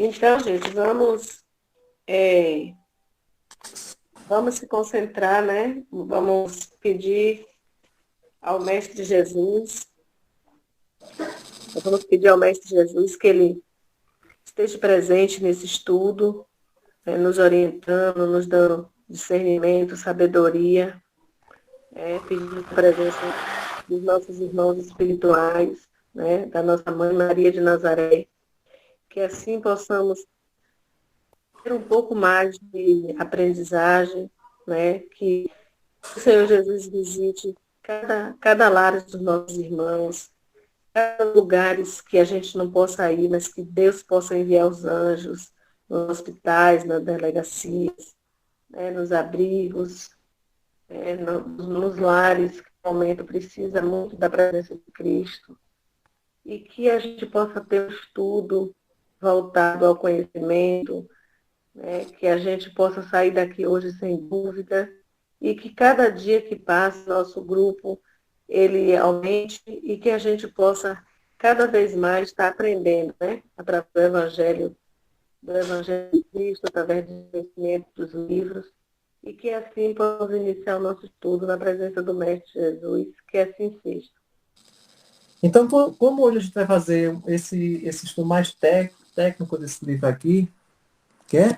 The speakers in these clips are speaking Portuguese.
Então, gente, vamos se concentrar, né? Vamos pedir ao Mestre Jesus, vamos pedir ao Mestre Jesus que ele esteja presente nesse estudo, né, nos orientando, nos dando discernimento, sabedoria, pedindo a presença dos nossos irmãos espirituais, né, da nossa Mãe Maria de Nazaré, que assim possamos ter um pouco mais de aprendizagem, né, que o Senhor Jesus visite cada lar dos nossos irmãos, cada lugares que a gente não possa ir, mas que Deus possa enviar os anjos nos hospitais, nas delegacias, né, nos abrigos, nos lares que no momento precisa muito da presença de Cristo, e que a gente possa ter um estudo voltado ao conhecimento, né, que a gente possa sair daqui hoje sem dúvida, e que cada dia que passa, nosso grupo, ele aumente e que a gente possa cada vez mais estar aprendendo, né, através do Evangelho de Cristo, através do conhecimento dos livros, e que assim possamos iniciar o nosso estudo na presença do Mestre Jesus, que assim seja. Então, como hoje a gente vai fazer esse estudo mais técnico desse livro aqui, que é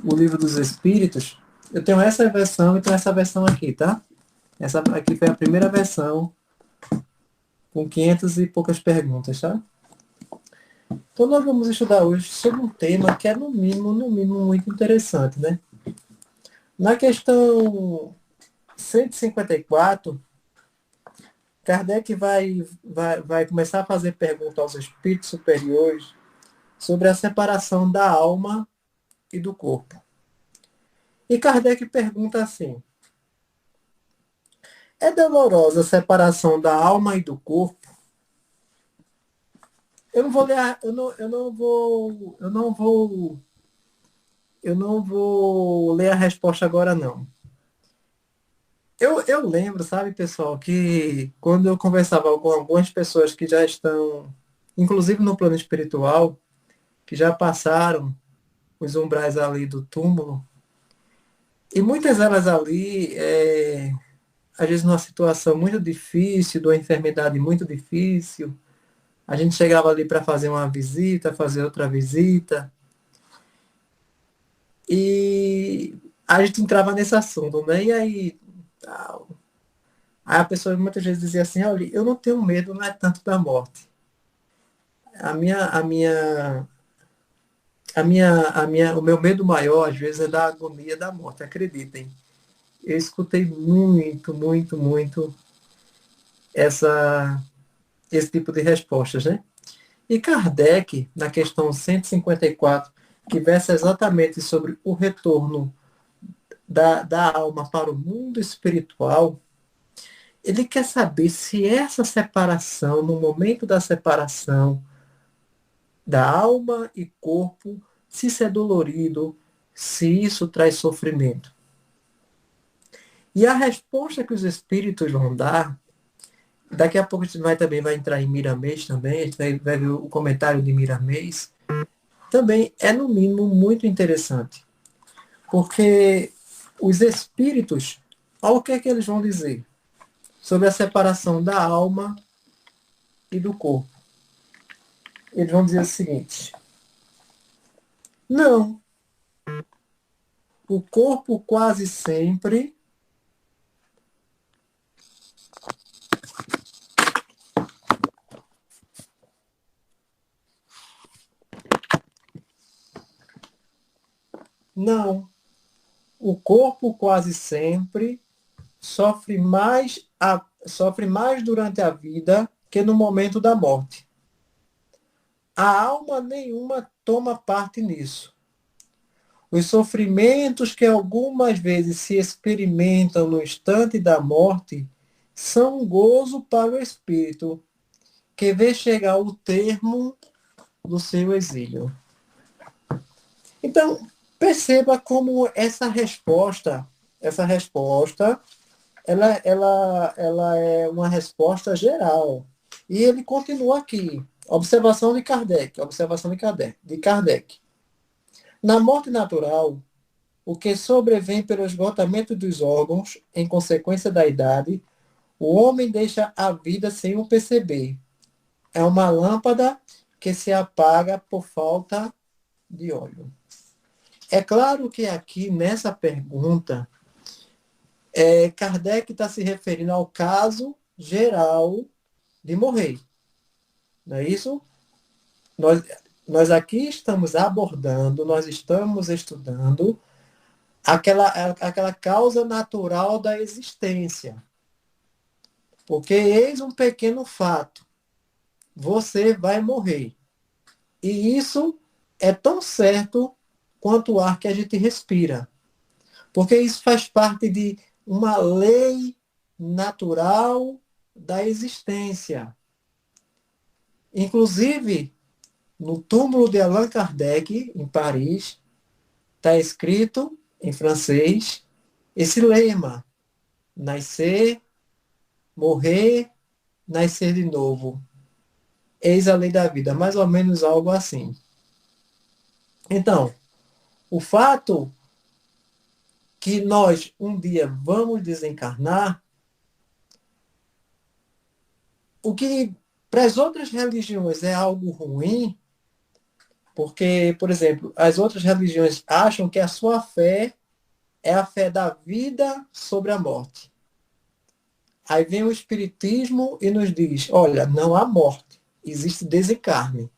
o Livro dos Espíritos, eu tenho essa versão e tenho essa versão aqui, tá? Essa aqui foi a primeira versão, com 500 e poucas perguntas, tá? Então, nós vamos estudar hoje sobre um tema que é, no mínimo, muito interessante, né? Na questão 154, Kardec vai começar a fazer pergunta aos espíritos superiores sobre a separação da alma e do corpo. E Kardec pergunta assim: é dolorosa a separação da alma e do corpo? Eu não vou ler, eu não vou ler a resposta agora não. Eu lembro, sabe, pessoal, que quando eu conversava com algumas pessoas que já estão, inclusive no plano espiritual, que já passaram os umbrais ali do túmulo, e muitas delas ali, às vezes numa situação muito difícil, de uma enfermidade muito difícil, a gente chegava ali para fazer uma visita, fazer outra visita, e a gente entrava nesse assunto, né? E aí, tal. Aí a pessoa muitas vezes dizia assim: olha, eu não tenho medo, não é tanto da morte. A minha, a minha, o meu medo maior, às vezes, é da agonia da morte, acreditem. Eu escutei muito esse tipo de respostas, né? E Kardec, na questão 154, que versa exatamente sobre o retorno da alma para o mundo espiritual, ele quer saber se essa separação, no momento da separação da alma e corpo, se isso é dolorido, se isso traz sofrimento. E a resposta que os espíritos vão dar, daqui a pouco a gente também vai entrar em Miramês também, a gente vai ver o comentário de Miramês, também é no mínimo muito interessante. Porque os espíritos, olha o que é que eles vão dizer sobre a separação da alma e do corpo. Eles vão dizer o seguinte: não, o corpo quase sempre não, o corpo quase sempre sofre mais durante a vida que no momento da morte. A alma nenhuma toma parte nisso. Os sofrimentos que algumas vezes se experimentam no instante da morte são um gozo para o espírito, que vê chegar o termo do seu exílio. Então, perceba como essa resposta, ela é uma resposta geral. E ele continua aqui. Observação de Kardec. Observação de Kardec. Na morte natural, o que sobrevém pelo esgotamento dos órgãos, em consequência da idade, o homem deixa a vida sem o perceber. É uma lâmpada que se apaga por falta de óleo. É claro que aqui, nessa pergunta, Kardec está se referindo ao caso geral de morrer. Não é isso? Nós, nós aqui estamos abordando, nós estamos estudando aquela causa natural da existência. Porque eis um pequeno fato. Você vai morrer. E isso é tão certo quanto o ar que a gente respira. Porque isso faz parte de uma lei natural da existência. Inclusive, no túmulo de Allan Kardec, em Paris, está escrito, em francês, esse lema: nascer, morrer, nascer de novo. Eis a lei da vida, mais ou menos algo assim. Então, o fato que nós um dia vamos desencarnar, o que para as outras religiões é algo ruim, porque, por exemplo, as outras religiões acham que a sua fé é a fé da vida sobre a morte. Aí vem o Espiritismo e nos diz, olha, não há morte, existe desencarne.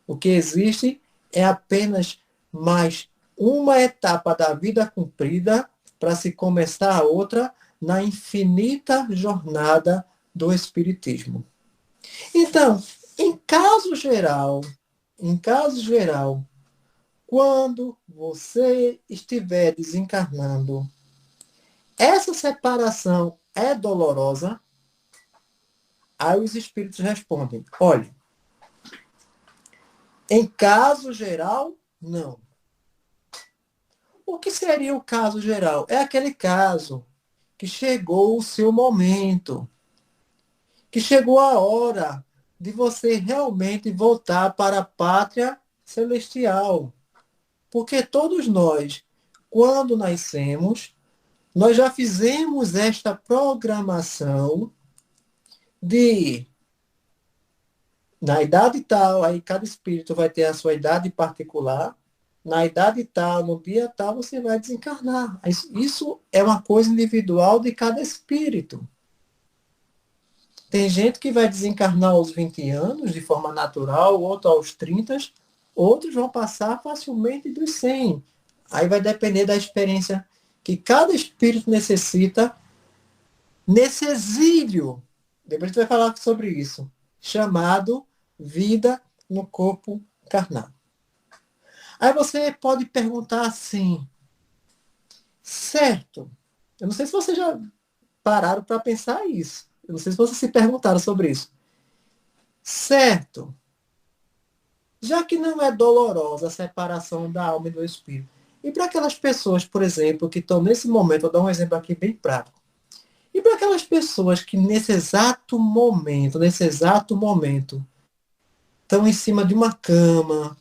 O que existe é apenas mais uma etapa da vida cumprida para se começar a outra na infinita jornada do Espiritismo. Então, em caso geral, quando você estiver desencarnando, essa separação é dolorosa? Aí os espíritos respondem, olha, em caso geral, não. O que seria o caso geral? É aquele caso que chegou o seu momento, que chegou a hora de você realmente voltar para a pátria celestial. Porque todos nós, quando nascemos, nós já fizemos esta programação de, na idade tal, aí cada espírito vai ter a sua idade particular, na idade tal, no dia tal, você vai desencarnar. Isso é uma coisa individual de cada espírito. Tem gente que vai desencarnar aos 20 anos, de forma natural, outro aos 30, outros vão passar facilmente dos 100. Aí vai depender da experiência que cada espírito necessita nesse exílio. Depois a gente vai falar sobre isso, chamado vida no corpo carnal. Aí você pode perguntar assim, certo, eu não sei se vocês já pararam para pensar isso. Eu não sei se vocês se perguntaram sobre isso. Certo, já que não é dolorosa a separação da alma e do espírito, e para aquelas pessoas, por exemplo, que estão nesse momento, vou dar um exemplo aqui bem prático, e para aquelas pessoas que nesse exato momento, estão em cima de uma cama,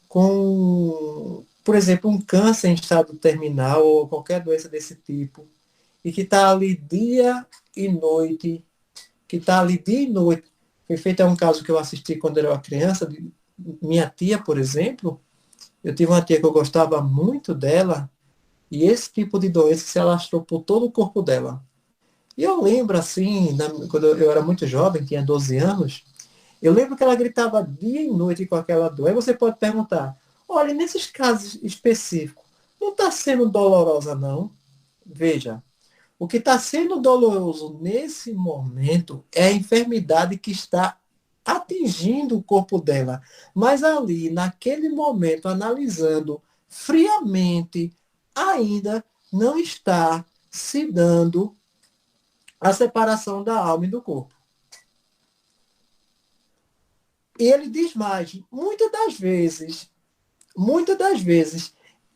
com, por exemplo, um câncer em estado terminal ou qualquer doença desse tipo, e que está ali dia e noite, Foi feito um caso que eu assisti quando eu era criança, de minha tia, por exemplo. Eu tive uma tia que eu gostava muito dela, e esse tipo de doença se alastrou por todo o corpo dela. E eu lembro, assim, quando eu era muito jovem, tinha 12 anos, eu lembro que ela gritava dia e noite com aquela dor. Aí você pode perguntar, olha, nesses casos específicos, não está sendo dolorosa, não? Veja, o que está sendo doloroso nesse momento é a enfermidade que está atingindo o corpo dela. Mas ali, naquele momento, analisando friamente, ainda não está se dando a separação da alma e do corpo. E ele diz mais, muitas das vezes,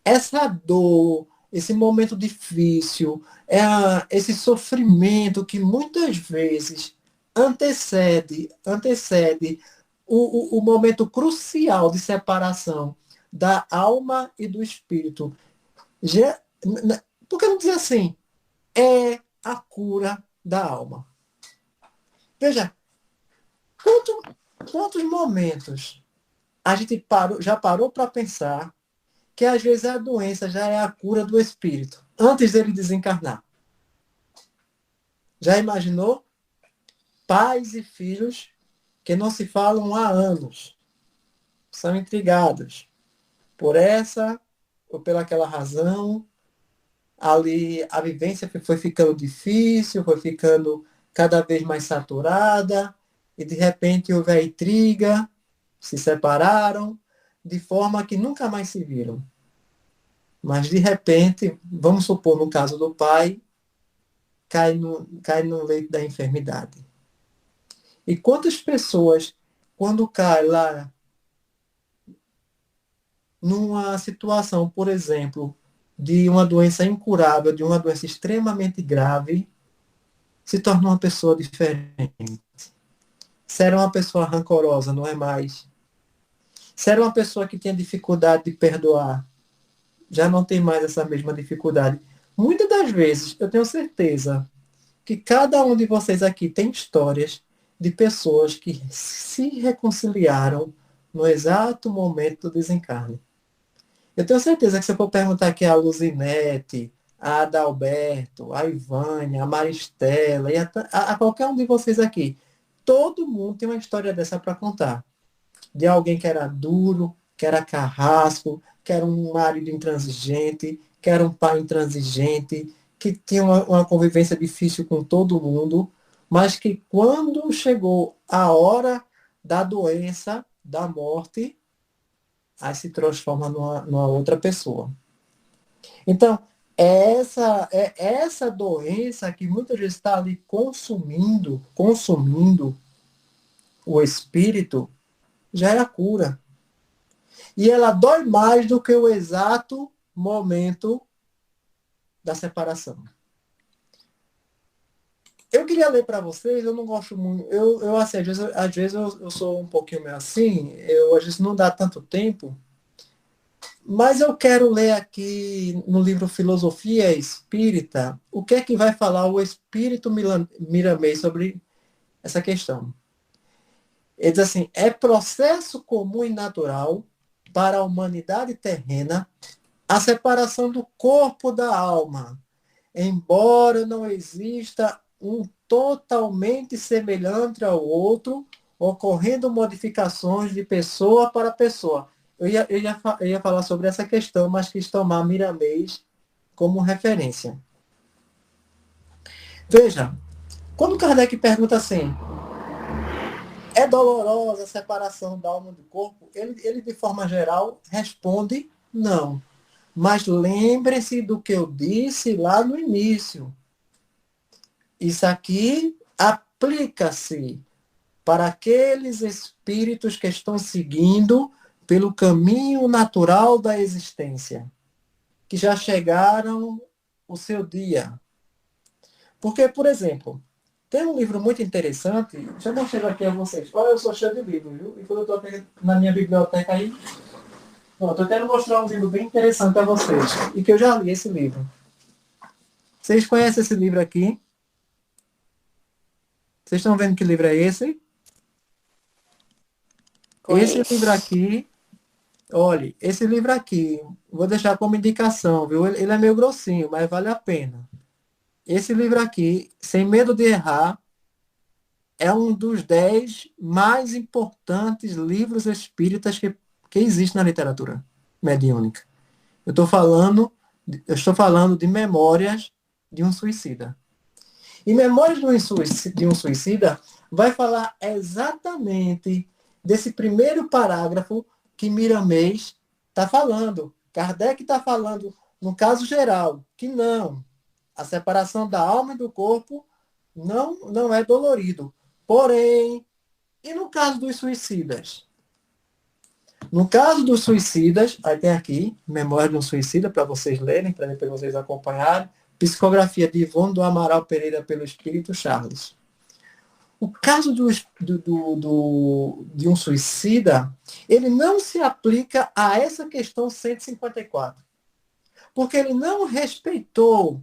essa dor, esse momento difícil, esse sofrimento que muitas vezes antecede o momento crucial de separação da alma e do espírito. Por que não dizer assim? É a cura da alma. Veja, quantos momentos a gente já parou para pensar que às vezes a doença já é a cura do espírito, antes dele desencarnar. Já imaginou? Pais e filhos que não se falam há anos, são intrigados por essa ou pelaquela razão. Ali a vivência foi ficando difícil, foi ficando cada vez mais saturada, e de repente houve a intriga, se separaram, de forma que nunca mais se viram. Mas de repente, vamos supor no caso do pai, cai no leito da enfermidade. E quantas pessoas, quando cai lá numa situação, por exemplo, de uma doença incurável, de uma doença extremamente grave, se torna uma pessoa diferente. Se era uma pessoa rancorosa, não é mais. Se era uma pessoa que tinha dificuldade de perdoar, já não tem mais essa mesma dificuldade. Muitas das vezes, eu tenho certeza que cada um de vocês aqui tem histórias de pessoas que se reconciliaram no exato momento do desencarne. Eu tenho certeza que se eu for perguntar aqui a Luzinete, a Adalberto, a Ivânia, a Maristela e a qualquer um de vocês aqui, todo mundo tem uma história dessa para contar. De alguém que era duro, que era carrasco, que era um marido intransigente, que era um pai intransigente, que tinha uma convivência difícil com todo mundo, mas que quando chegou a hora da doença, da morte, aí se transforma numa outra pessoa. Então, essa doença que muitas vezes está ali consumindo o espírito, já é a cura. E ela dói mais do que o exato momento da separação. Eu queria ler para vocês, eu não gosto muito, assim, às vezes eu sou um pouquinho meio assim, às vezes não dá tanto tempo, mas eu quero ler aqui no livro Filosofia Espírita, o que é que vai falar o Espírito Miramês sobre essa questão. Ele diz assim, é processo comum e natural para a humanidade terrena a separação do corpo da alma, embora não exista um totalmente semelhante ao outro, ocorrendo modificações de pessoa para pessoa. Eu ia falar sobre essa questão, mas quis tomar Miramês como referência. Veja, quando Kardec pergunta assim, é dolorosa a separação da alma do corpo? Ele de forma geral, responde não. Mas lembre-se do que eu disse lá no início. Isso aqui aplica-se para aqueles espíritos que estão seguindo pelo caminho natural da existência, que já chegaram o seu dia. Porque, por exemplo, tem um livro muito interessante, deixa eu mostrar aqui a vocês. Olha, eu sou cheio de livro, viu? E quando eu estou na minha biblioteca aí, pronto, eu quero mostrar um livro bem interessante a vocês, e que eu já li esse livro. Vocês conhecem esse livro aqui? Vocês estão vendo que livro é esse? Conheço. Esse livro aqui, olha, esse livro aqui, vou deixar como indicação, viu? Ele é meio grossinho, mas vale a pena. Esse livro aqui, Sem Medo de Errar, é um dos 10 mais importantes livros espíritas que existe na literatura mediúnica. Eu estou falando de Memórias de um Suicida. E Memórias de um Suicida vai falar exatamente desse primeiro parágrafo que Miramês está falando. Kardec está falando, no caso geral, que não. A separação da alma e do corpo não é dolorido. Porém, e no caso dos suicidas? No caso dos suicidas, aí tem aqui, Memória de um Suicida, para vocês lerem, para depois vocês acompanharem. Psicografia de Ivone do Amaral Pereira pelo Espírito Charles. O caso de um suicida, ele não se aplica a essa questão 154, porque ele não respeitou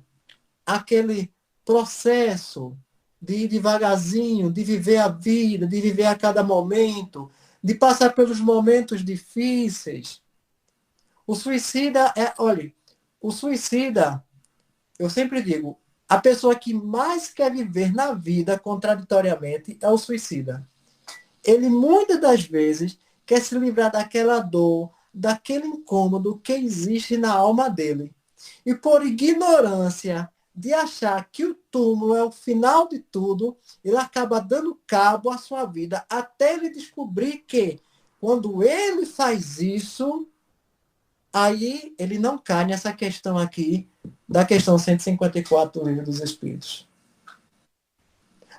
aquele processo de ir devagarzinho, de viver a vida, de viver a cada momento, de passar pelos momentos difíceis. O suicida olha, o suicida, eu sempre digo, a pessoa que mais quer viver na vida, contraditoriamente, é o suicida. Ele, muitas das vezes, quer se livrar daquela dor, daquele incômodo que existe na alma dele. E por ignorância de achar que o túmulo é o final de tudo, ele acaba dando cabo à sua vida, até ele descobrir que, quando ele faz isso, aí ele não cai nessa questão aqui, da questão 154 do Livro dos Espíritos.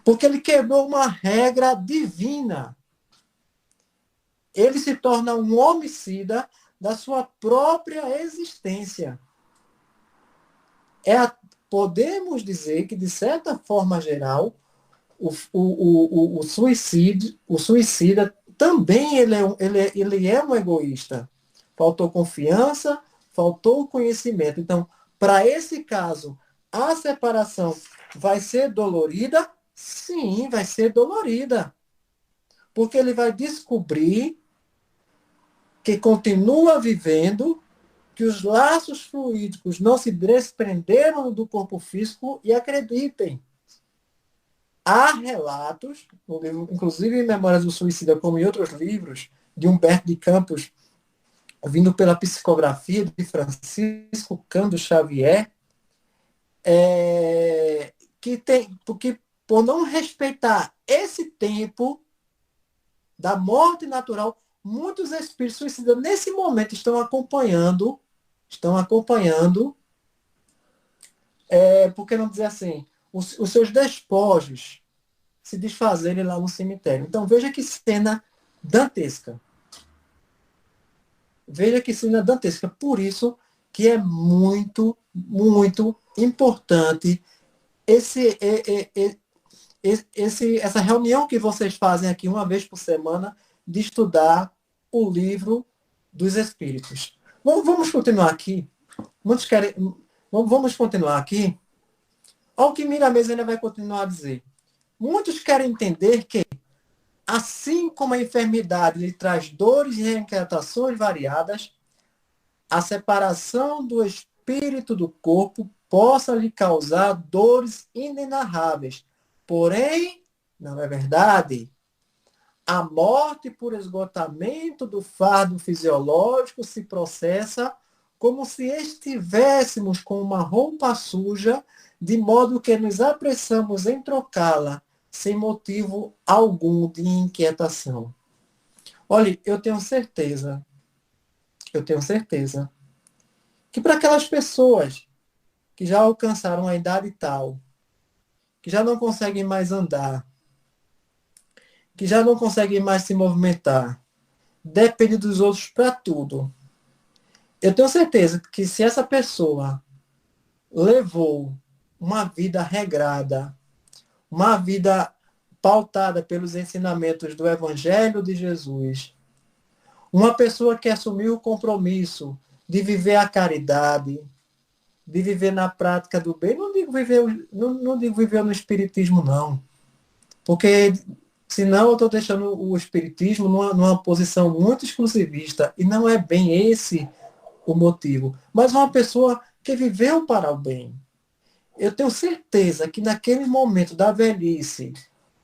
Porque ele quebrou uma regra divina. Ele se torna um homicida da sua própria existência. Podemos dizer que, de certa forma geral, o suicida também ele é um egoísta. Faltou confiança, faltou conhecimento. Então, para esse caso, a separação vai ser dolorida? Sim, vai ser dolorida. Porque ele vai descobrir que continua vivendo, que os laços fluídicos não se desprenderam do corpo físico, e acreditem, há relatos, no livro, inclusive em Memórias do Suicida, como em outros livros, de Humberto de Campos, vindo pela psicografia de Francisco Cândido Xavier, porque por não respeitar esse tempo da morte natural, muitos espíritos suicidas nesse momento estão acompanhando, por que não dizer assim, os seus despojos se desfazerem lá no cemitério. Então veja que cena dantesca. Veja que cena dantesca. Por isso que é muito, muito importante essa reunião que vocês fazem aqui uma vez por semana, de estudar o livro dos Espíritos. Vamos continuar aqui. Vamos continuar aqui. Olha o que Miramês ainda vai continuar a dizer. Muitos querem entender que, assim como a enfermidade lhe traz dores e inquietações variadas, a separação do espírito do corpo possa lhe causar dores inenarráveis. Porém, não é verdade. A morte por esgotamento do fardo fisiológico se processa como se estivéssemos com uma roupa suja, de modo que nos apressamos em trocá-la, sem motivo algum de inquietação. Olhe, eu tenho certeza que para aquelas pessoas que já alcançaram a idade tal, que já não conseguem mais andar, que já não conseguem mais se movimentar, depende dos outros para tudo. Eu tenho certeza que, se essa pessoa levou uma vida regrada, uma vida pautada pelos ensinamentos do Evangelho de Jesus, uma pessoa que assumiu o compromisso de viver a caridade, de viver na prática do bem, não digo viver no espiritismo, não. Porque senão eu estou deixando o espiritismo numa posição muito exclusivista, e não é bem esse o motivo. Mas uma pessoa que viveu para o bem. Eu tenho certeza que naquele momento da velhice,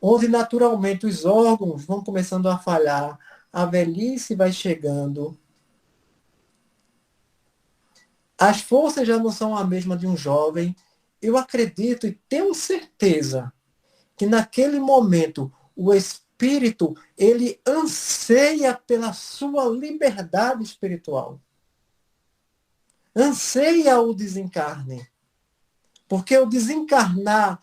onde naturalmente os órgãos vão começando a falhar, a velhice vai chegando, as forças já não são a mesma de um jovem. Eu acredito e tenho certeza que naquele momento o espírito, ele anseia pela sua liberdade espiritual. Anseia o desencarne. Porque o desencarnar,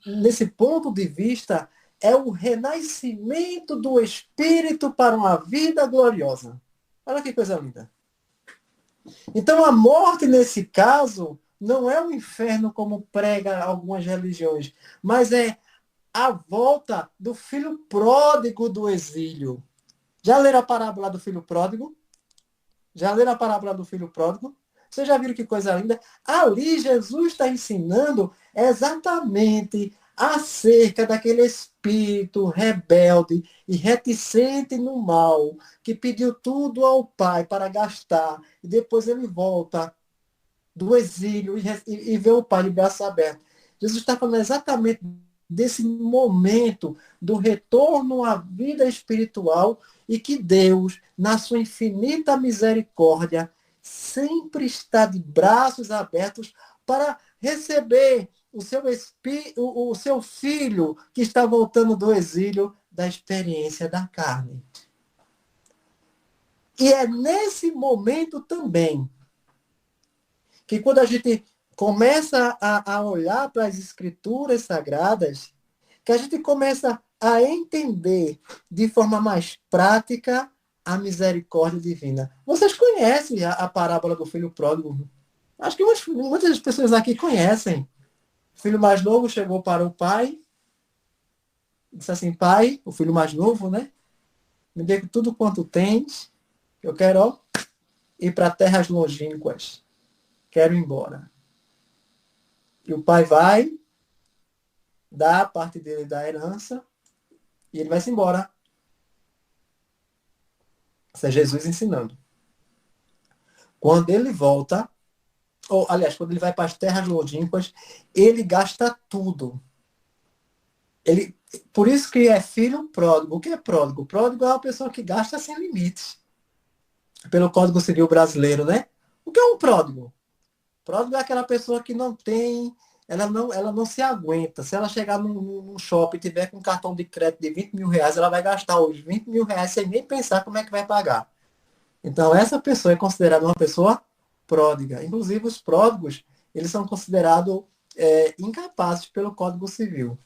nesse ponto de vista, é o renascimento do espírito para uma vida gloriosa. Olha que coisa linda. Então, a morte, nesse caso, não é o inferno como prega algumas religiões, mas é a volta do filho pródigo do exílio. Já leram a parábola do filho pródigo? Já leram a parábola do filho pródigo? Vocês já viram que coisa linda? Ali Jesus está ensinando exatamente acerca daquele espírito rebelde e reticente no mal, que pediu tudo ao Pai para gastar, e depois ele volta do exílio e vê o Pai de braços abertos. Jesus está falando exatamente desse momento do retorno à vida espiritual e que Deus, na sua infinita misericórdia, sempre está de braços abertos para receber o seu filho que está voltando do exílio da experiência da carne. E é nesse momento também que quando a gente começa a olhar para as escrituras sagradas, que a gente começa a entender de forma mais prática a misericórdia divina. Vocês conhecem a parábola do filho pródigo? Acho que muitas pessoas aqui conhecem. O filho mais novo chegou para o pai, disse assim: pai, o filho mais novo, né? Me dê tudo quanto tens, eu quero, ó, ir para terras longínquas. Quero ir embora. E o pai vai, dá a parte dele da herança, e ele vai-se embora. Isso é Jesus ensinando. Quando ele volta, ou aliás, quando ele vai para as terras longínquas, ele gasta tudo. Por isso que é filho pródigo. O que é pródigo? Pródigo é uma pessoa que gasta sem limites. Pelo Código Civil brasileiro, né? O que é um pródigo? Pródigo é aquela pessoa que não tem, ela não se aguenta. Se ela chegar num shopping e tiver com um cartão de crédito de 20 mil reais, ela vai gastar os 20 mil reais sem nem pensar como é que vai pagar. Então, essa pessoa é considerada uma pessoa pródiga. Inclusive, os pródigos, eles são considerados incapazes pelo Código Civil.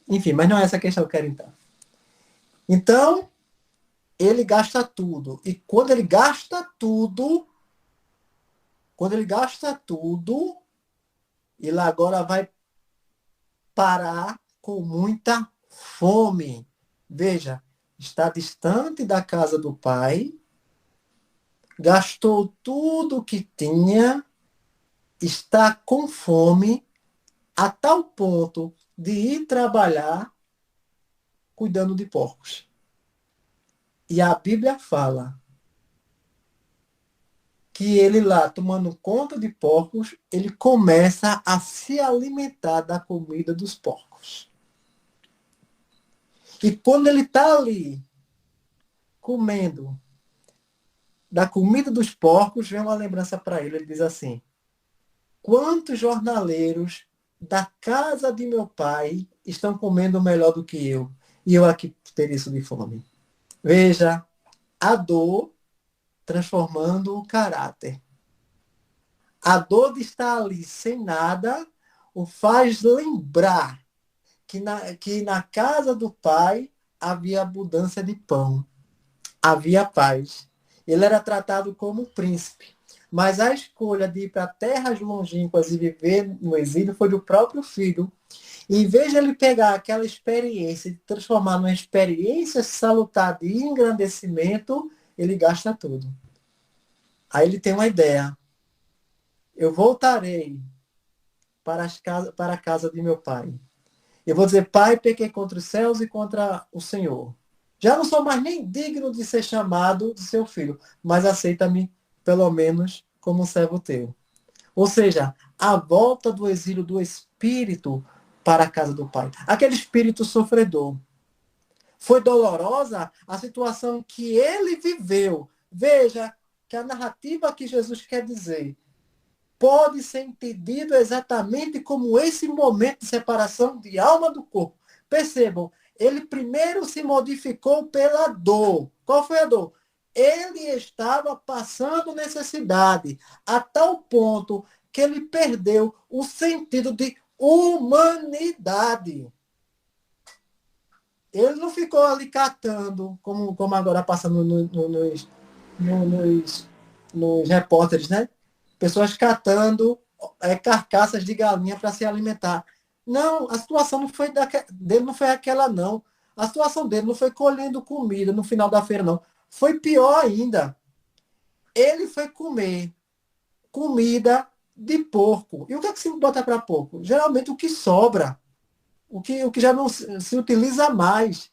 Enfim, mas não é essa a questão que eu quero entrar. Então, ele gasta tudo. E quando ele gasta tudo, ele agora vai parar com muita fome. Veja, está distante da casa do pai, gastou tudo o que tinha, está com fome, a tal ponto de ir trabalhar cuidando de porcos. E a Bíblia fala que ele lá, tomando conta de porcos, ele começa a se alimentar da comida dos porcos. E quando ele está ali, comendo da comida dos porcos, vem uma lembrança para ele. Ele diz assim: quantos jornaleiros da casa de meu pai estão comendo melhor do que eu? E eu aqui teria isso de fome. Veja, a dor transformando o caráter. A dor de estar ali sem nada o faz lembrar que na casa do pai havia abundância de pão, havia paz. Ele era tratado como príncipe. Mas a escolha de ir para terras longínquas e viver no exílio foi do próprio filho. E em vez de ele pegar aquela experiência e transformar numa experiência salutar de engrandecimento, ele gasta tudo. Aí ele tem uma ideia. Eu voltarei para a casa de meu pai. Eu vou dizer: pai, pequei contra os céus e contra o Senhor. Já não sou mais nem digno de ser chamado de seu filho, mas aceita-me, pelo menos, como um servo teu. Ou seja, a volta do exílio do espírito para a casa do pai. Aquele espírito sofredor. Foi dolorosa a situação que ele viveu. Veja que a narrativa que Jesus quer dizer pode ser entendido exatamente como esse momento de separação de alma do corpo. Percebam, ele primeiro se modificou pela dor. Qual foi a dor? Ele estava passando necessidade, a tal ponto que ele perdeu o sentido de humanidade. Ele não ficou ali catando, como agora passa nos repórteres, né? Pessoas catando carcaças de galinha para se alimentar. Não, a situação não foi dele, não foi aquela, não. A situação dele não foi colhendo comida no final da feira, não. Foi pior ainda. Ele foi comer comida de porco. E o que é que se bota para porco? Geralmente o que sobra, o que já não se utiliza mais.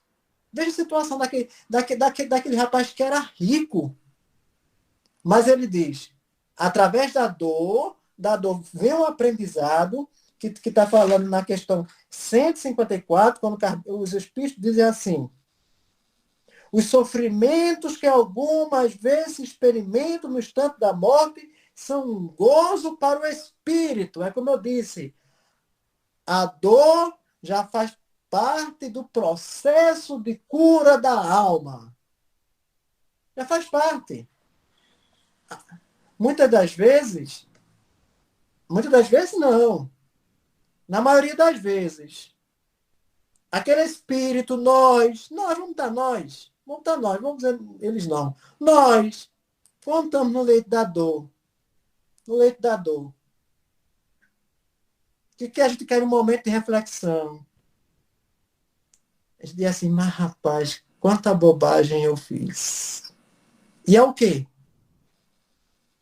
Veja a situação daquele rapaz que era rico. Mas ele diz, através da dor vem um aprendizado, que está falando na questão 154, quando os Espíritos dizem assim, os sofrimentos que algumas vezes experimento no instante da morte são um gozo para o espírito. É como eu disse, a dor já faz parte do processo de cura da alma. Já faz parte. Muitas das vezes não. Na maioria das vezes, aquele espírito, vamos estar nós, vamos dizer eles não. Nós, quando estamos no leito da dor, no leito da dor, que a gente quer um momento de reflexão. A gente diz assim, mas rapaz, quanta bobagem eu fiz. E é o quê?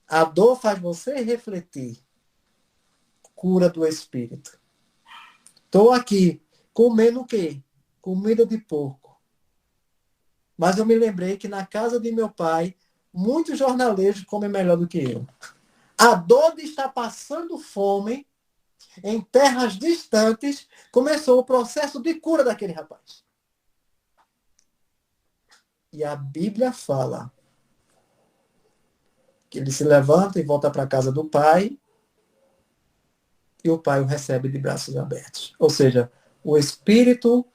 A dor faz você refletir. Cura do espírito. Estou aqui comendo o quê? Comida de porco. Mas eu me lembrei que na casa de meu pai, muitos jornaleiros comem melhor do que eu. A dor de estar passando fome em terras distantes começou o processo de cura daquele rapaz. E a Bíblia fala que ele se levanta e volta para a casa do pai e o pai o recebe de braços abertos. Ou seja, o espírito,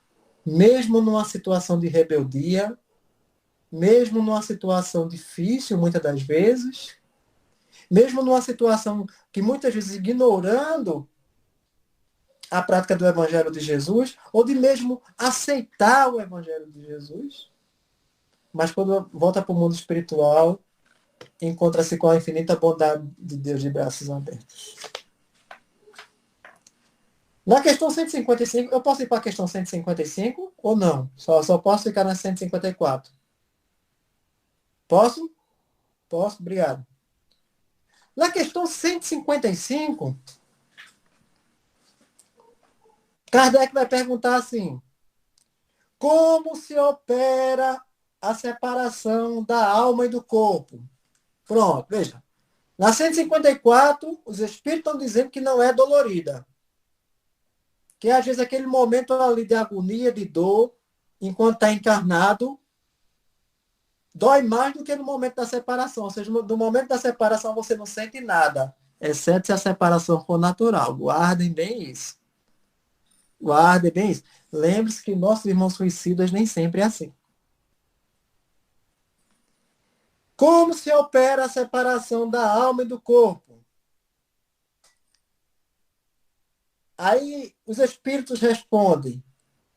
mesmo numa situação de rebeldia, mesmo numa situação difícil, muitas das vezes, mesmo numa situação que muitas vezes ignorando a prática do Evangelho de Jesus, ou de mesmo aceitar o Evangelho de Jesus, mas quando volta para o mundo espiritual, encontra-se com a infinita bondade de Deus de braços abertos. Na questão 155, eu posso ir para a questão 155 ou não? Só posso ficar na 154. Posso? Posso, obrigado. Na questão 155, Kardec vai perguntar assim, como se opera a separação da alma e do corpo? Pronto, veja. Na 154, os espíritos estão dizendo que não é dolorida. Que às vezes aquele momento ali de agonia, de dor, enquanto está encarnado, dói mais do que no momento da separação. Ou seja, no momento da separação você não sente nada, exceto se a separação for natural. Guardem bem isso. Guardem bem isso. Lembre-se que nossos irmãos suicidas nem sempre é assim. Como se opera a separação da alma e do corpo? Aí os espíritos respondem,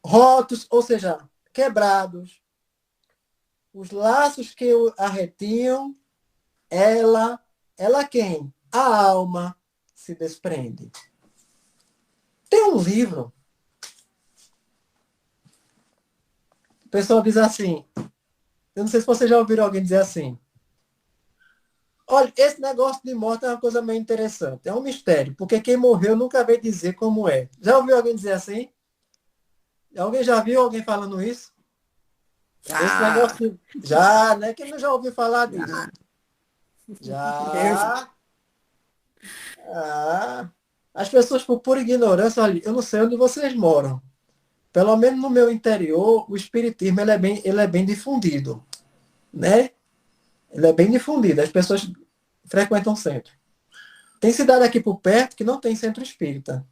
rotos, ou seja, quebrados, os laços que o arretinham, ela quem? A alma se desprende. Tem um livro, o pessoal diz assim, eu não sei se vocês já ouviram alguém dizer assim, olha, esse negócio de morte é uma coisa meio interessante, é um mistério, porque quem morreu nunca veio dizer como é. Já ouviu alguém dizer assim? Alguém já viu alguém falando isso? Esse Já, negócio já, né? Quem não já ouviu falar disso? já. Eu já. Já. Ah. As pessoas, por pura ignorância, olha, eu não sei onde vocês moram. Pelo menos no meu interior, o espiritismo ele é bem difundido, né? Ele é bem difundido. As pessoas frequentam o centro. Tem cidade aqui por perto que não tem centro espírita.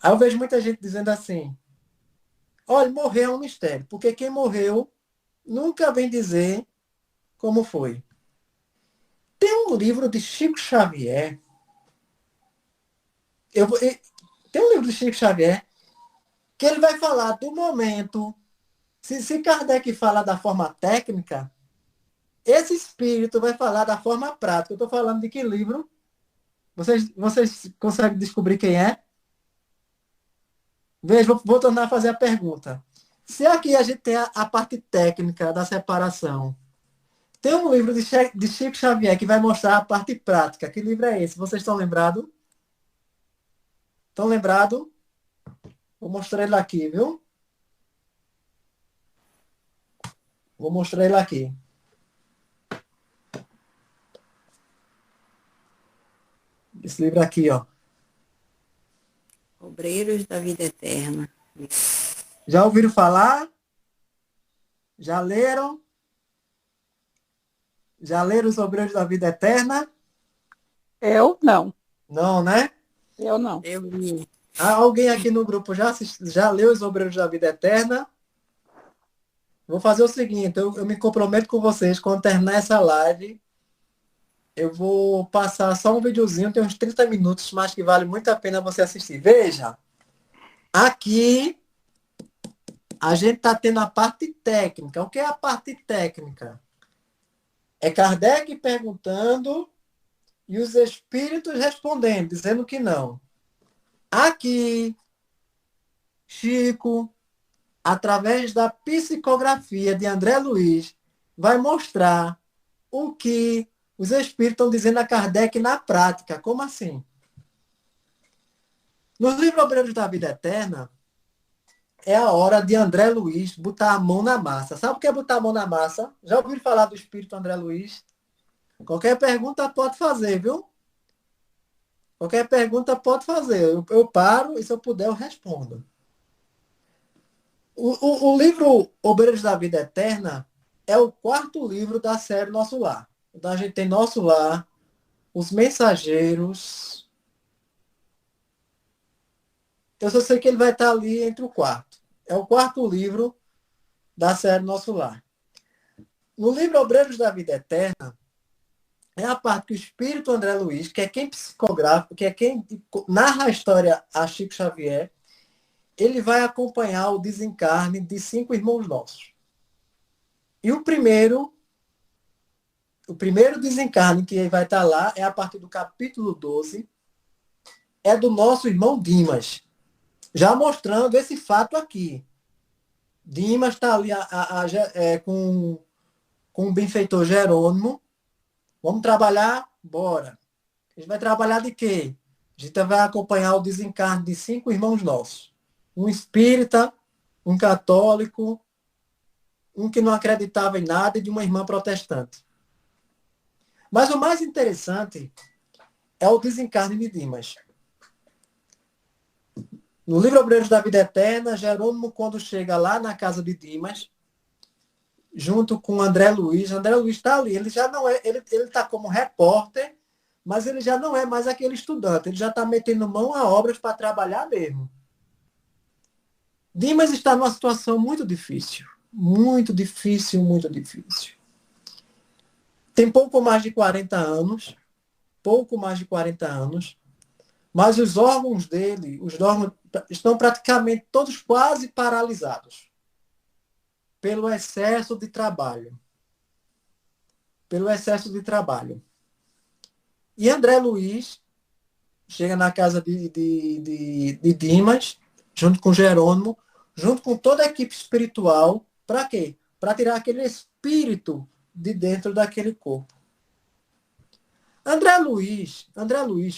Aí eu vejo muita gente dizendo assim, olha, morrer é um mistério, porque quem morreu nunca vem dizer como foi. Tem um livro de Chico Xavier. Tem um livro de Chico Xavier que ele vai falar do momento. Se Kardec fala da forma técnica, esse espírito vai falar da forma prática. Eu estou falando de que livro? Vocês conseguem descobrir quem é? Veja, vou tornar a fazer a pergunta. Se aqui a gente tem a parte técnica da separação, tem um livro de Chico Xavier que vai mostrar a parte prática. Que livro é esse? Vocês estão lembrados? Estão lembrados? Vou mostrar ele aqui, viu? Vou mostrar ele aqui. Esse livro aqui, ó. Obreiros da Vida Eterna. Já ouviram falar? Já leram? Já leram os Obreiros da Vida Eterna? Eu não. Não, né? Eu não. Eu li. Alguém aqui no grupo já leu os Obreiros da Vida Eterna? Vou fazer o seguinte, eu me comprometo com vocês, quando terminar essa live, eu vou passar só um videozinho, tem uns 30 minutos, mas que vale muito a pena você assistir. Veja, aqui a gente está tendo a parte técnica. O que é a parte técnica? É Kardec perguntando e os espíritos respondendo, dizendo que não. Aqui, Chico, através da psicografia de André Luiz, vai mostrar o que os espíritos estão dizendo a Kardec na prática. Como assim? No livro Obreiros da Vida Eterna, é a hora de André Luiz botar a mão na massa. Sabe o que é botar a mão na massa? Já ouviram falar do espírito André Luiz? Qualquer pergunta pode fazer, viu? Qualquer pergunta pode fazer. Eu paro e se eu puder eu respondo. O livro Obreiros da Vida Eterna é o 4º livro da série Nosso Lar. Então a gente tem Nosso Lar, Os Mensageiros. Eu só sei que ele vai estar ali entre o 4º. É o 4º livro da série Nosso Lar. No livro Obreiros da Vida Eterna, é a parte que o espírito André Luiz, que é quem psicografa, que é quem narra a história a Chico Xavier, ele vai acompanhar o desencarne de 5 irmãos nossos. E o primeiro desencarne que vai estar lá é a partir do capítulo 12, é do nosso irmão Dimas. Já mostrando esse fato aqui. Dimas está ali com o benfeitor Jerônimo. Vamos trabalhar? Bora. A gente vai trabalhar de quê? A gente vai acompanhar o desencarne de 5 irmãos nossos. Um espírita, um católico, um que não acreditava em nada e de uma irmã protestante. Mas o mais interessante é o desencarne de Dimas. No livro Obreiros da Vida Eterna, Jerônimo, quando chega lá na casa de Dimas, junto com André Luiz está ali. Ele já não é, ele está como repórter, mas ele já não é mais aquele estudante. Ele já está metendo mão a obras para trabalhar mesmo. Dimas está numa situação muito difícil. Muito difícil, muito difícil. Tem pouco mais de 40 anos. Pouco mais de 40 anos. Mas os órgãos dele, estão praticamente todos quase paralisados. Pelo excesso de trabalho. Pelo excesso de trabalho. E André Luiz chega na casa de Dimas, junto com Jerônimo, junto com toda a equipe espiritual, para quê? Para tirar aquele espírito de dentro daquele corpo. André Luiz,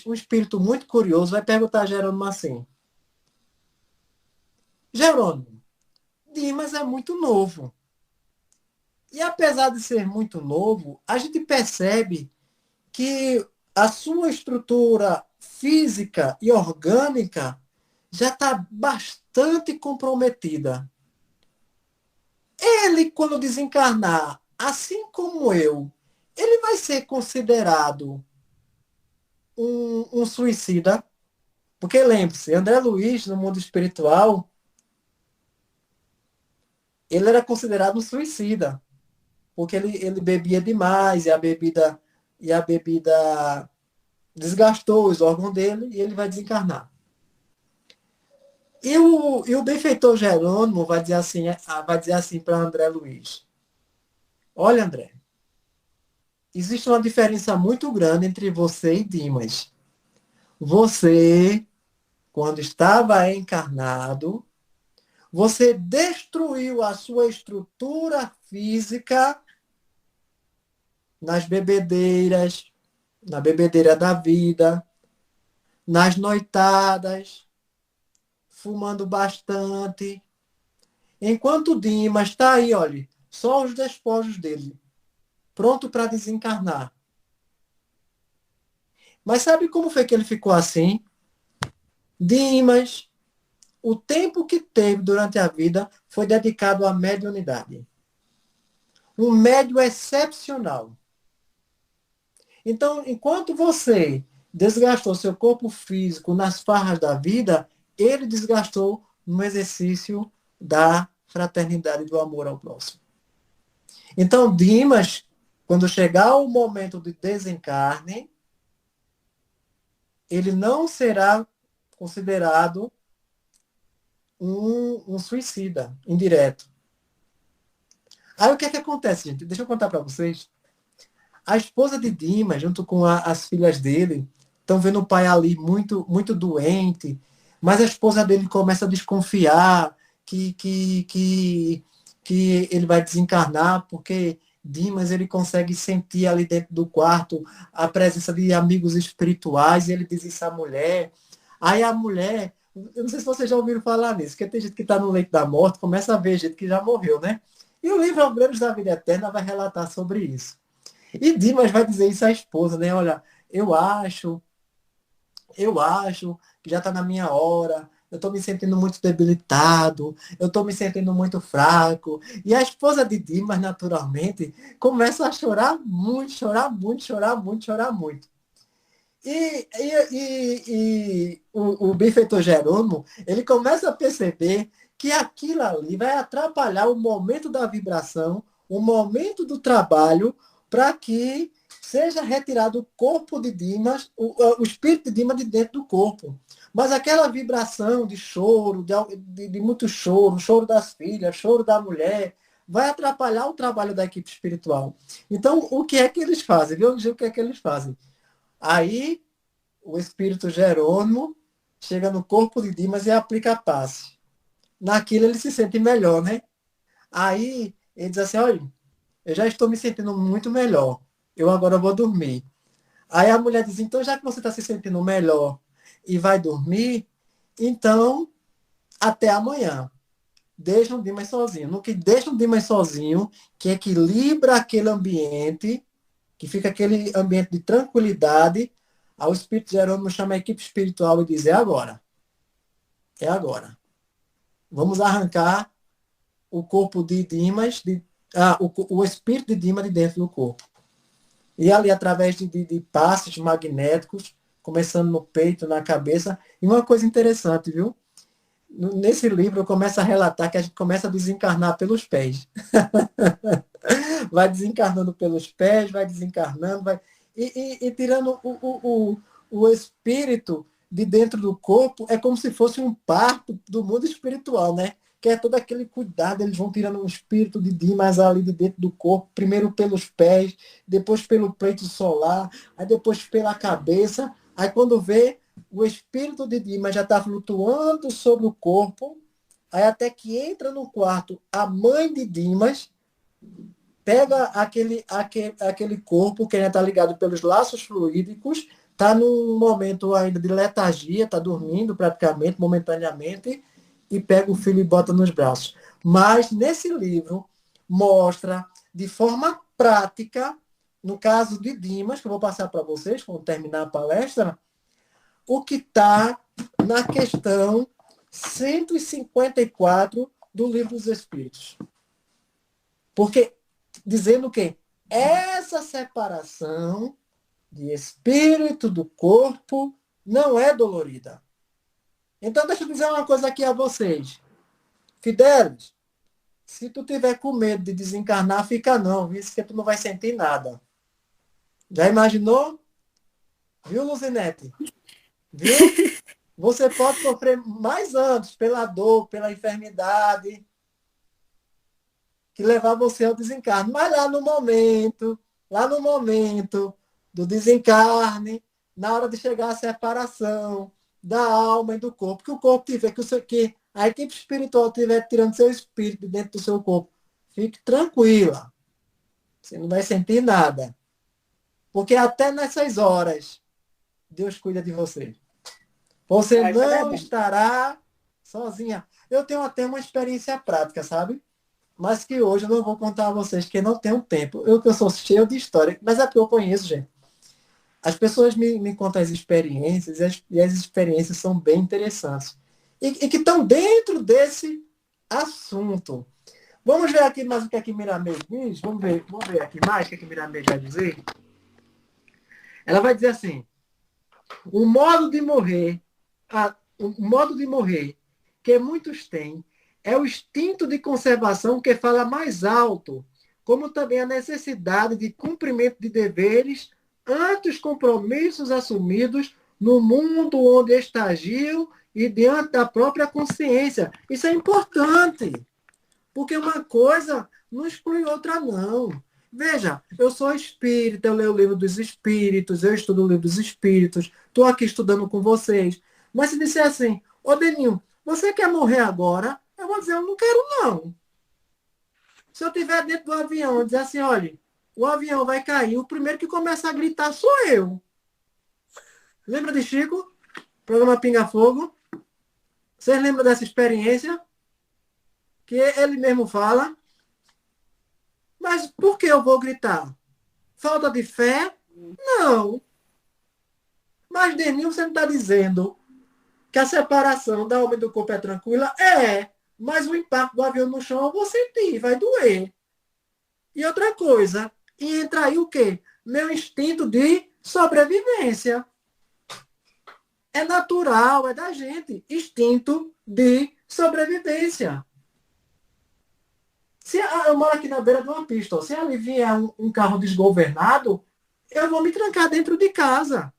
um espírito muito curioso, vai perguntar a Jerônimo assim: Jerônimo, Dimas é muito novo. E apesar de ser muito novo, a gente percebe que a sua estrutura física e orgânica já está bastante comprometida. Ele, quando desencarnar, assim como eu, ele vai ser considerado um suicida? Porque lembre-se, André Luiz, no mundo espiritual, ele era considerado um suicida. Porque ele bebia demais e a bebida desgastou os órgãos dele e ele vai desencarnar. E o benfeitor Jerônimo vai dizer assim para André Luiz: olha, André, existe uma diferença muito grande entre você e Dimas. Você, quando estava encarnado, você destruiu a sua estrutura física nas bebedeiras, na bebedeira da vida, nas noitadas, fumando bastante. Enquanto Dimas está aí, olha, só os despojos dele, pronto para desencarnar. Mas sabe como foi que ele ficou assim? Dimas, o tempo que teve durante a vida foi dedicado à mediunidade. Um médium excepcional. Então, enquanto você desgastou seu corpo físico nas farras da vida, ele desgastou no exercício da fraternidade e do amor ao próximo. Então, Dimas, quando chegar o momento de desencarne, ele não será considerado um suicida indireto. Aí o que é que acontece, gente? Deixa eu contar para vocês. A esposa de Dimas, junto com as filhas dele, estão vendo o pai ali muito, muito doente, mas a esposa dele começa a desconfiar que ele vai desencarnar, porque Dimas ele consegue sentir ali dentro do quarto a presença de amigos espirituais, e ele diz isso à mulher. Aí a mulher, eu não sei se vocês já ouviram falar nisso, porque tem gente que está no leito da morte, começa a ver gente que já morreu, né? E o livro Obreiros da Vida Eterna vai relatar sobre isso. E Dimas vai dizer isso à esposa, né? Olha, eu acho que já está na minha hora, eu estou me sentindo muito debilitado, eu estou me sentindo muito fraco. E a esposa de Dimas, naturalmente, começa a chorar muito, chorar muito, chorar muito, chorar muito. E o benfeitor Jerônimo, ele começa a perceber que aquilo ali vai atrapalhar o momento da vibração, o momento do trabalho, para que seja retirado o corpo de Dimas, o espírito de Dimas de dentro do corpo. Mas aquela vibração de choro, de muito choro, choro das filhas, choro da mulher, vai atrapalhar o trabalho da equipe espiritual. Então, o que é que eles fazem? Viu o que é que eles fazem? Aí, o espírito Jerônimo chega no corpo de Dimas e aplica a passe. Naquilo ele se sente melhor, né? Aí, ele diz assim, olha, eu já estou me sentindo muito melhor. Eu agora vou dormir. Aí a mulher diz, então já que você está se sentindo melhor e vai dormir, então até amanhã. Deixa o Dimas sozinho. No que deixa o Dimas sozinho, que equilibra aquele ambiente, que fica aquele ambiente de tranquilidade, aí o Espírito Jerônimo chama a equipe espiritual e diz, é agora. É agora. Vamos arrancar o corpo de Dimas, o espírito de Dimas de dentro do corpo. E ali, através de passes magnéticos, começando no peito, na cabeça. E uma coisa interessante, viu? Nesse livro, eu começo a relatar que a gente começa a desencarnar pelos pés. Vai desencarnando pelos pés, vai desencarnando, vai... E tirando o espírito de dentro do corpo, é como se fosse um parto do mundo espiritual, né? Que é todo aquele cuidado, eles vão tirando um espírito de Dimas ali de dentro do corpo, primeiro pelos pés, depois pelo peito solar, aí depois pela cabeça, aí quando vê, o espírito de Dimas já está flutuando sobre o corpo, aí até que entra no quarto a mãe de Dimas, pega aquele corpo que ainda está ligado pelos laços fluídicos, está num momento ainda de letargia, está dormindo praticamente, momentaneamente, e pega o filho e bota nos braços. Mas nesse livro mostra de forma prática, no caso de Dimas, que eu vou passar para vocês quando terminar a palestra, o que está na questão 154 do Livro dos Espíritos. Porque dizendo que essa separação de espírito do corpo não é dolorida. Então, deixa eu dizer uma coisa aqui a vocês. Fidelis, se tu tiver com medo de desencarnar, fica não, viu? Que tu não vai sentir nada. Já imaginou? Viu, Luzinete? Viu? Você pode sofrer mais anos pela dor, pela enfermidade, que levar você ao desencarne. Mas lá no momento do desencarne, na hora de chegar à separação da alma e do corpo, que o corpo tiver, que a equipe espiritual estiver tirando seu espírito de dentro do seu corpo, fique tranquila. Você não vai sentir nada. Porque até nessas horas, Deus cuida de você. Você não estará sozinha. Eu tenho até uma experiência prática, sabe? Mas que hoje eu não vou contar a vocês, porque não tenho tempo. Eu sou cheio de história, mas é porque eu conheço, gente. As pessoas me contam as experiências, e as experiências são bem interessantes. E que estão dentro desse assunto. Vamos ver aqui mais o que é que Miramês diz? Vamos ver aqui mais o que é que Miramês vai dizer? Ela vai dizer assim, o modo de morrer que muitos têm é o instinto de conservação que fala mais alto, como também a necessidade de cumprimento de deveres ante os compromissos assumidos no mundo onde estagiam e diante da própria consciência. Isso é importante, porque uma coisa não exclui outra, não. Veja, eu sou espírita, eu leio o livro dos espíritos, eu estudo o livro dos espíritos, estou aqui estudando com vocês. Mas se disser assim, ô Deninho, você quer morrer agora? Eu vou dizer, eu não quero não. Se eu estiver dentro do avião e dizer assim, olha, o avião vai cair, o primeiro que começa a gritar sou eu. Lembra de Chico? Programa Pinga Fogo? Vocês lembram dessa experiência? Que ele mesmo fala. Mas por que eu vou gritar? Falta de fé? Não. Mas, Deninho, você não está dizendo que a separação da alma e do corpo é tranquila? É. Mas o impacto do avião no chão eu vou sentir, vai doer. E outra coisa, e entra aí o quê? Meu instinto de sobrevivência. É natural, é da gente. Instinto de sobrevivência. Se eu moro aqui na beira de uma pista, ó, se ali vier um carro desgovernado, eu vou me trancar dentro de casa.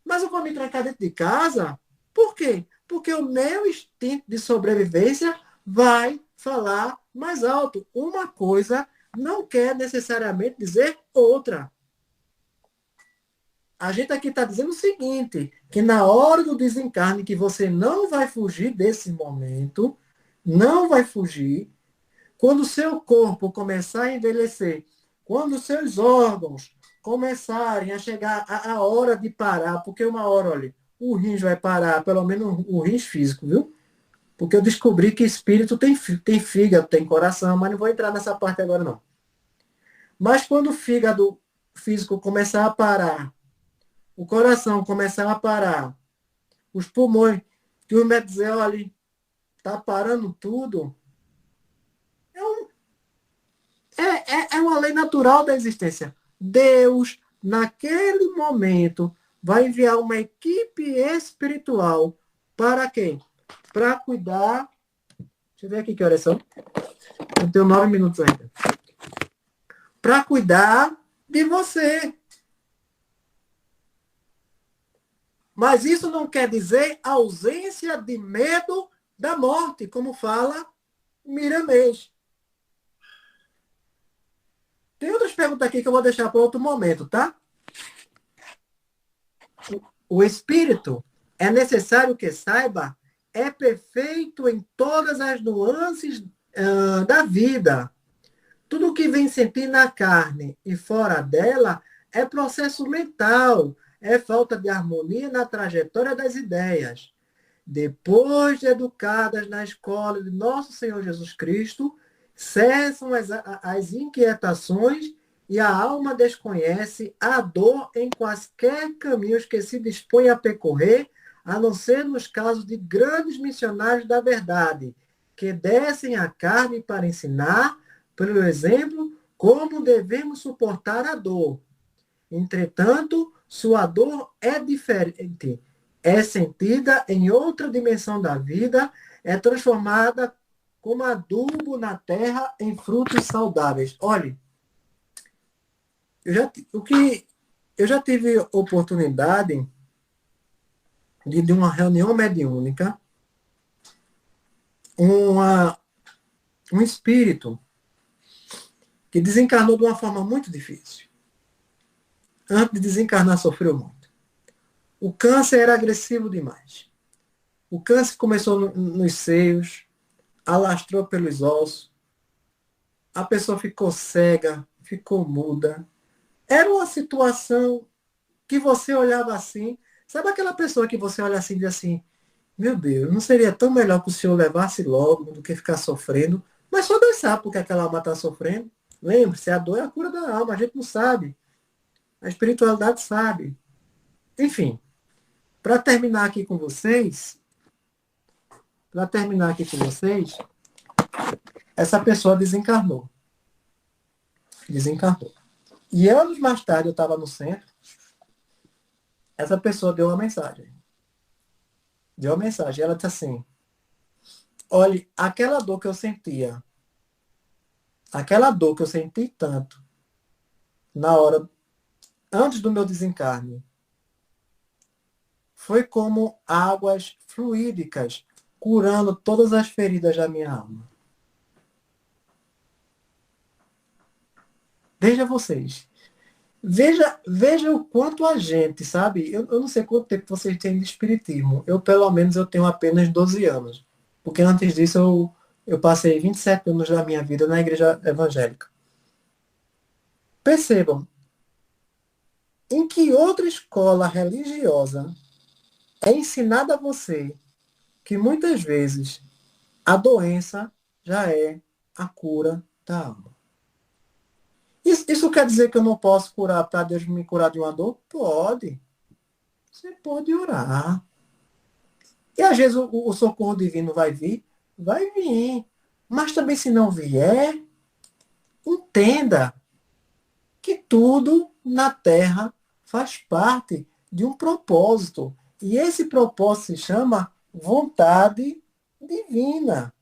Mas eu vou me trancar dentro de casa, por quê? Porque o meu instinto de sobrevivência vai falar mais alto. Uma coisa não quer necessariamente dizer outra. A gente aqui está dizendo o seguinte, que na hora do desencarne, que você não vai fugir desse momento, não vai fugir. Quando o seu corpo começar a envelhecer, quando os seus órgãos começarem a chegar a hora de parar, porque uma hora, olha, o rins vai parar, pelo menos o rins físico, viu? Porque eu descobri que espírito tem fígado, tem coração, mas não vou entrar nessa parte agora, não. Mas quando o fígado físico começar a parar, o coração começar a parar, os pulmões, que o médico dizer, olha, tá parando tudo, é uma lei natural da existência. Deus, naquele momento, vai enviar uma equipe espiritual para quê? Para cuidar. Deixa eu ver aqui que horas são. Eu tenho 9 minutos ainda. Para cuidar de você. Mas isso não quer dizer ausência de medo da morte, como fala Miramês. Tem outras perguntas aqui que eu vou deixar para outro momento, tá? O espírito, é necessário que saiba, é perfeito em todas as nuances da vida. Tudo que vem sentir na carne e fora dela é processo mental, é falta de harmonia na trajetória das ideias. Depois de educadas na escola de Nosso Senhor Jesus Cristo, cessam as inquietações e a alma desconhece a dor em quaisquer caminhos que se dispõe a percorrer, a não ser nos casos de grandes missionários da verdade, que descem a carne para ensinar, pelo exemplo, como devemos suportar a dor. Entretanto, sua dor é diferente, é sentida em outra dimensão da vida, é transformada como adubo na terra em frutos saudáveis. Olhe, eu já tive oportunidade de uma reunião mediúnica, um espírito que desencarnou de uma forma muito difícil. Antes de desencarnar, sofreu muito. O câncer era agressivo demais. O câncer começou nos seios, alastrou pelos ossos, a pessoa ficou cega, ficou muda. Era uma situação que você olhava assim, sabe aquela pessoa que você olha assim e diz assim, meu Deus, não seria tão melhor que o senhor levasse logo do que ficar sofrendo? Mas só Deus sabe porque aquela alma está sofrendo. Lembre-se, a dor é a cura da alma, a gente não sabe. A espiritualidade sabe. Enfim, para terminar aqui com vocês, essa pessoa desencarnou. Desencarnou. E anos mais tarde, eu estava no centro, essa pessoa deu uma mensagem. Deu uma mensagem. Ela disse assim, olhe, aquela dor que eu senti tanto na hora, antes do meu desencarne, foi como águas fluídicas curando todas as feridas da minha alma. Veja vocês. Veja o quanto a gente, sabe? Eu não sei quanto tempo vocês têm de espiritismo. Eu, pelo menos, eu tenho apenas 12 anos. Porque antes disso, eu passei 27 anos da minha vida na igreja evangélica. Percebam, em que outra escola religiosa é ensinada a você que muitas vezes a doença já é a cura da alma. Isso quer dizer que eu não posso curar para Deus me curar de uma dor? Pode. Você pode orar. E às vezes o socorro divino vai vir? Vai vir. Mas também se não vier, entenda que tudo na Terra faz parte de um propósito. E esse propósito se chama vontade divina.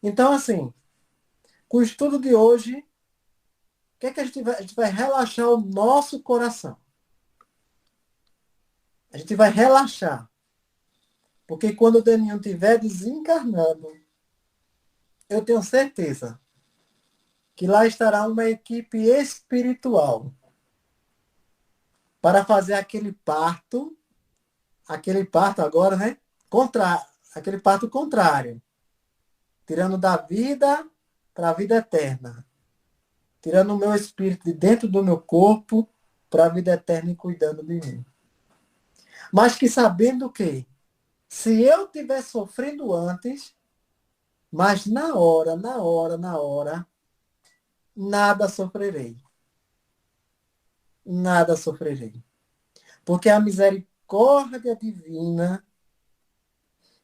Então, assim, com o estudo de hoje, o que é que a gente vai? A gente vai relaxar o nosso coração. A gente vai relaxar. Porque quando o Daniel estiver desencarnando, eu tenho certeza que lá estará uma equipe espiritual para fazer aquele parto agora, né? Aquele parto contrário. Tirando da vida para a vida eterna. Tirando o meu espírito de dentro do meu corpo para a vida eterna e cuidando de mim. Mas que sabendo que, se eu estiver sofrendo antes, mas na hora, nada sofrerei. Nada sofrerei. Porque a misericórdia divina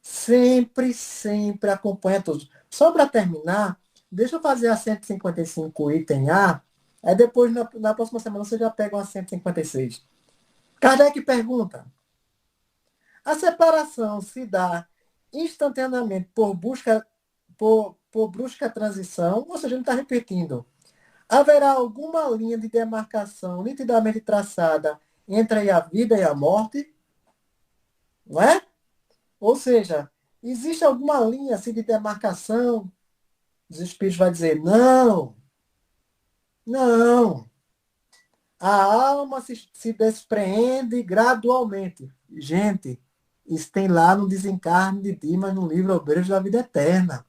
sempre, sempre acompanha todos. Só para terminar, deixa eu fazer a 155 item A, aí depois, na próxima semana, você já pega a 156. Kardec pergunta, a separação se dá instantaneamente por brusca transição, ou seja, ele está repetindo. Haverá alguma linha de demarcação nitidamente traçada entre a vida e a morte? Não é? Ou seja, existe alguma linha assim, de demarcação? Os espíritos vão dizer, não, não. A alma se despreende gradualmente. Gente, isso tem lá no Desencarne de Dimas, no livro Obreiros da Vida Eterna.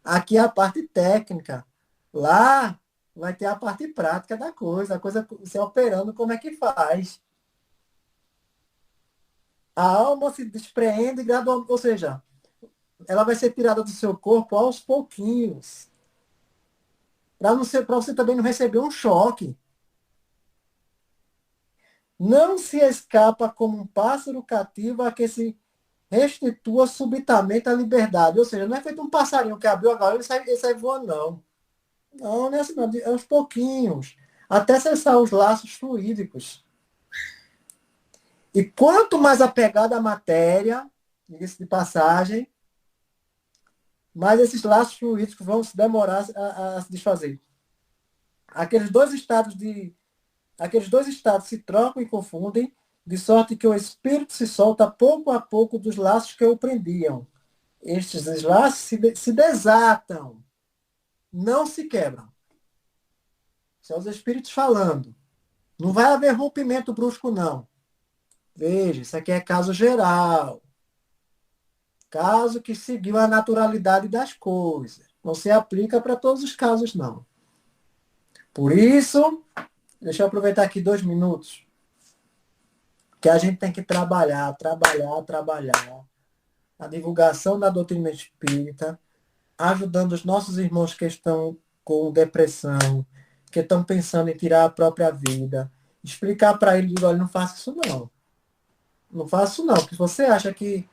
Aqui é a parte técnica. Lá vai ter a parte prática da coisa, a coisa se operando, como é que faz. A alma se despreende gradualmente, ou seja, ela vai ser tirada do seu corpo aos pouquinhos. Para você também não receber um choque. Não se escapa como um pássaro cativo a que se restitua subitamente a liberdade. Ou seja, não é feito um passarinho que abriu a gaiola e ele sai voando, não. Não é assim, não. É aos pouquinhos. Até cessar os laços fluídicos. E quanto mais apegado à matéria, diga-se de passagem, mais esses laços fluídicos vão se demorar a se desfazer. Aqueles dois estados se trocam e confundem, de sorte que o espírito se solta pouco a pouco dos laços que o prendiam. Estes laços se desatam, não se quebram. São os espíritos falando. Não vai haver rompimento brusco, não. Veja, isso aqui é caso geral. Caso que seguiu a naturalidade das coisas. Não se aplica para todos os casos, não. Por isso, deixa eu aproveitar aqui 2 minutos, que a gente tem que trabalhar a divulgação da doutrina espírita, ajudando os nossos irmãos que estão com depressão, que estão pensando em tirar a própria vida. Explicar para eles, olha, não faça isso não. Não faça isso não, porque você acha que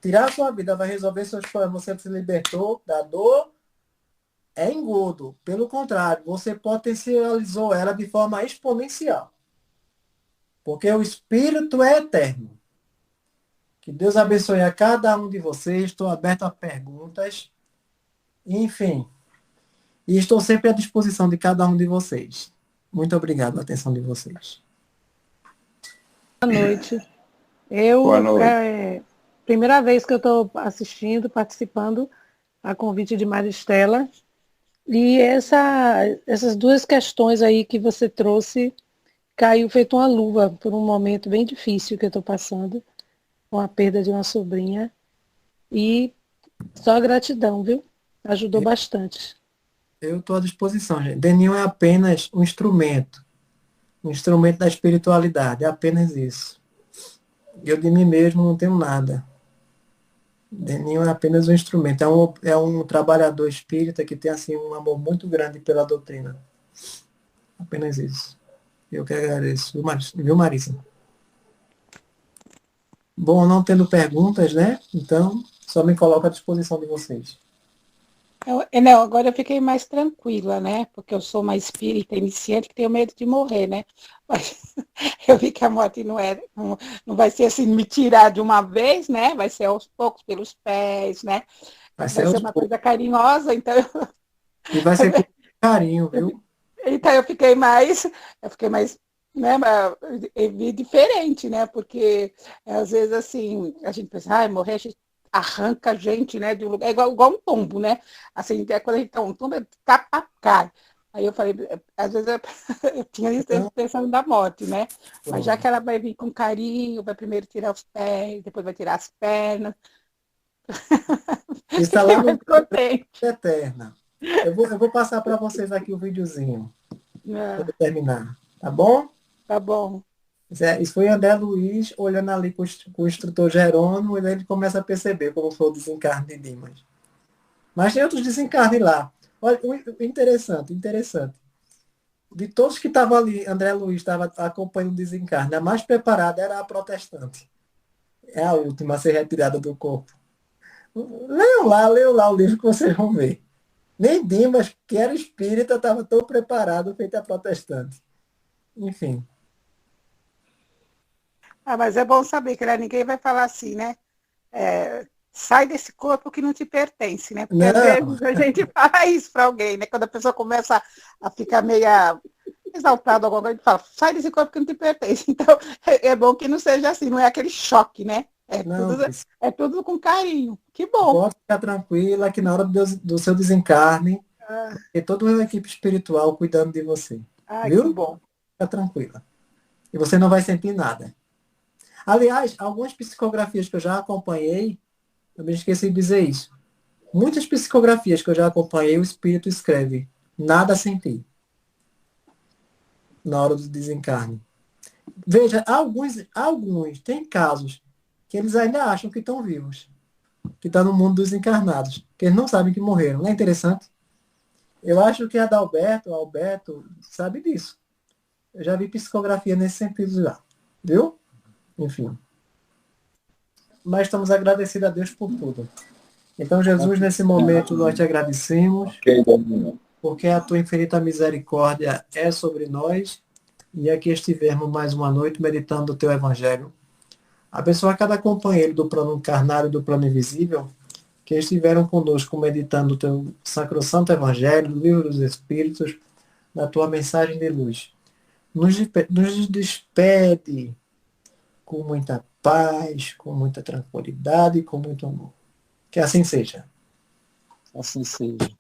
tirar a sua vida vai resolver seus problemas, você se libertou da dor, é engodo. Pelo contrário, você potencializou ela de forma exponencial. Porque o espírito é eterno. Que Deus abençoe a cada um de vocês. Estou aberto a perguntas. Enfim. E estou sempre à disposição de cada um de vocês. Muito obrigado pela atenção de vocês. Boa noite. Eu, Boa noite. primeira vez que eu estou assistindo, participando, a convite de Maristela. E essas duas questões aí que você trouxe caiu feito uma luva por um momento bem difícil que eu estou passando, com a perda de uma sobrinha. E só gratidão, viu? Ajudou bastante. Eu estou à disposição, gente. Deninho é apenas um instrumento da espiritualidade, é apenas isso. Eu de mim mesmo não tenho nada. Deninho é apenas um instrumento, é um trabalhador espírita que tem assim um amor muito grande pela doutrina. Apenas isso. Eu que agradeço. Viu, Marisa? Bom, não tendo perguntas, né? Então, só me coloco à disposição de vocês. Não, agora eu fiquei mais tranquila, né? Porque eu sou uma espírita iniciante que tenho medo de morrer, né? Mas eu vi que a morte não vai ser assim, me tirar de uma vez, né? Vai ser aos poucos pelos pés, né? Vai Vai ser ser uma coisa carinhosa, então E vai ser com carinho, viu? então eu fiquei mais, né, eu vi diferente, né? Porque às vezes assim, a gente pensa, ai, morrer, a gente arranca a gente, né, de um lugar, é igual um tombo, né? Assim, quando a gente tá um tombo, cai. Aí eu falei, às vezes eu tinha isso pensando da morte, né? Mas já que ela vai vir com carinho, vai primeiro tirar os pés, depois vai tirar as pernas. Está Fiquei lá no muito contente. Eterna. Eu vou passar para vocês aqui o videozinho, Ah, para terminar. Tá bom? tá bom. Isso foi André Luiz olhando ali com o instrutor Jerônimo, e daí ele começa a perceber como foi o desencarne de Dimas. Mas tem outros desencarnes lá. Olha, interessante. De todos que estavam ali, André Luiz estava acompanhando o desencarne. A mais preparada era a protestante. É a última a ser retirada do corpo. Leiam lá o livro que vocês vão ver. Nem Dimas, que era espírita, estava tão preparado feito a protestante. Enfim. Mas é bom saber que ninguém vai falar assim, né? Sai desse corpo que não te pertence, né? Porque às Não, vezes a gente fala isso para alguém, né? Quando a pessoa começa a ficar meia exaltada, alguma coisa, a gente fala, sai desse corpo que não te pertence. Então, é bom que não seja assim, não é aquele choque, né? não, Tudo com carinho. Que bom. pode ficar tranquila que na hora do seu desencarne, tem toda uma equipe espiritual cuidando de você. Que Viu? bom. Fica tranquila. E você não vai sentir nada. Aliás, algumas psicografias que eu já acompanhei, eu me esqueci de dizer isso. Muitas psicografias que eu já acompanhei, o espírito escreve, nada senti. Na hora do desencarne. Veja, alguns tem casos que eles ainda acham que estão vivos, que estão no mundo dos encarnados, que eles não sabem que morreram. Não é interessante? Eu acho que a da Alberto sabe disso. Eu já vi psicografia nesse sentido já. Viu? Enfim. Mas estamos agradecidos a Deus por tudo. Então, Jesus, nesse momento, nós te agradecemos, porque a tua infinita misericórdia é sobre nós, e aqui estivermos mais uma noite meditando o teu evangelho. Abençoa cada companheiro do plano encarnado e do plano invisível, que estiveram conosco meditando o teu sacrosanto evangelho, do livro dos Espíritos, da tua mensagem de luz. Nos despede com muita paz, com muita tranquilidade e com muito amor. Que assim seja. Assim seja.